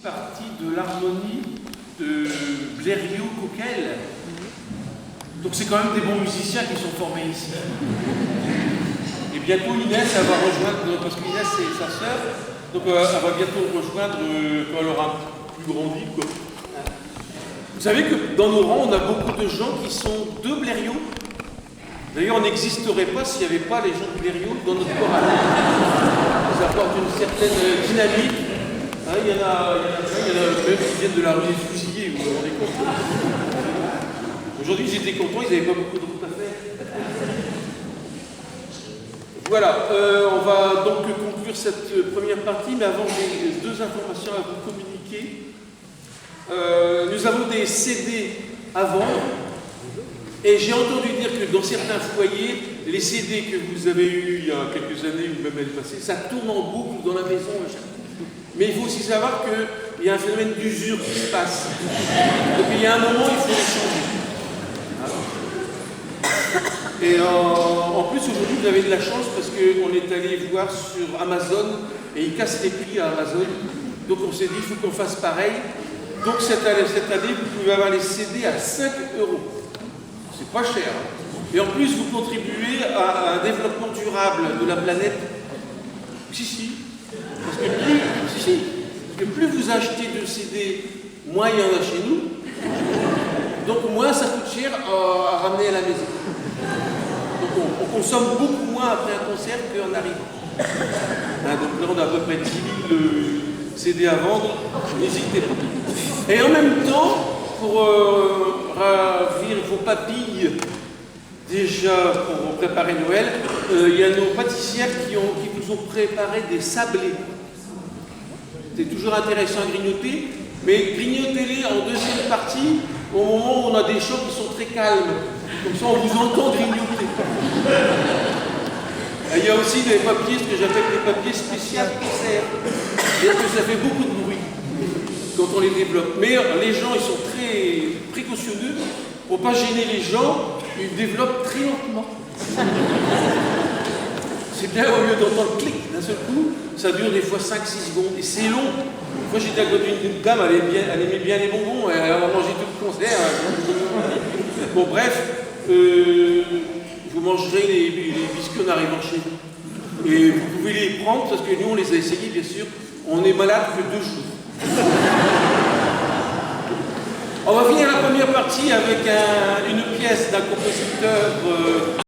Partie de l'harmonie de Blériot-Coquel. Donc c'est quand même des bons musiciens qui sont formés ici. Et bientôt Inès, elle va rejoindre, parce qu'Inès c'est sa sœur, donc elle va bientôt rejoindre quand elle aura plus grandi, quoi. Vous savez que dans nos rangs, on a beaucoup de gens qui sont de Blériot. D'ailleurs, on n'existerait pas s'il n'y avait pas les gens de Blériot dans notre chorale. Ça apporte une certaine dynamique. Hein, il y en a même qui viennent de la rue des Fusillés, vous vous rendez compte? Aujourd'hui, ils étaient contents, ils n'avaient pas beaucoup de route à faire. Voilà, on va donc conclure cette première partie, mais avant, j'ai deux informations à vous communiquer. Nous avons des CD à vendre, et j'ai entendu dire que dans certains foyers, les CD que vous avez eus il y a quelques années ou même l'année passée, ça tourne en boucle dans la maison. Mais il faut aussi savoir qu'il y a un phénomène d'usure qui se passe. Donc il y a un moment, il faut les changer. Et en plus, aujourd'hui, vous avez de la chance parce qu'on est allé voir sur Amazon et ils cassent les prix à Amazon. Donc on s'est dit, il faut qu'on fasse pareil. Donc cette année, vous pouvez avoir les CD à 5 €. C'est pas cher. Hein. Et en plus, vous contribuez à un développement durable de la planète. Si. Parce que plus vous achetez de CD, moins il y en a chez nous. Donc moins ça coûte cher à ramener à la maison. Donc on consomme beaucoup moins après un concert qu'en arrivant. Hein, donc là on a à peu près 10 000 CD à vendre, n'hésitez pas. Et en même temps, pour ravir vos papilles, déjà pour préparer Noël, il y a nos pâtissières qui vous ont préparé des sablés. C'est toujours intéressant à grignoter, mais grignotez-les en deuxième partie, au moment où on a des chants qui sont très calmes. Comme ça, on vous entend grignoter. Et il y a aussi des papiers, ce que j'appelle des papiers spéciaux conserve. C'est-à-dire que ça fait beaucoup de bruit quand on les développe. Mais les gens, ils sont très précautionneux. Pour ne pas gêner les gens, ils développent très lentement. C'est bien, au lieu d'entendre le clic d'un seul coup, ça dure des fois 5-6 secondes. Et c'est long. Moi, j'étais à côté d'une dame, elle aimait bien les bonbons, elle a mangé tout le concert. Bon, bref, vous mangerez les biscuits en arrivant chez vous. Et vous pouvez les prendre, parce que nous, on les a essayés, bien sûr. On est malade que 2 jours. On va finir la première partie avec une pièce d'un compositeur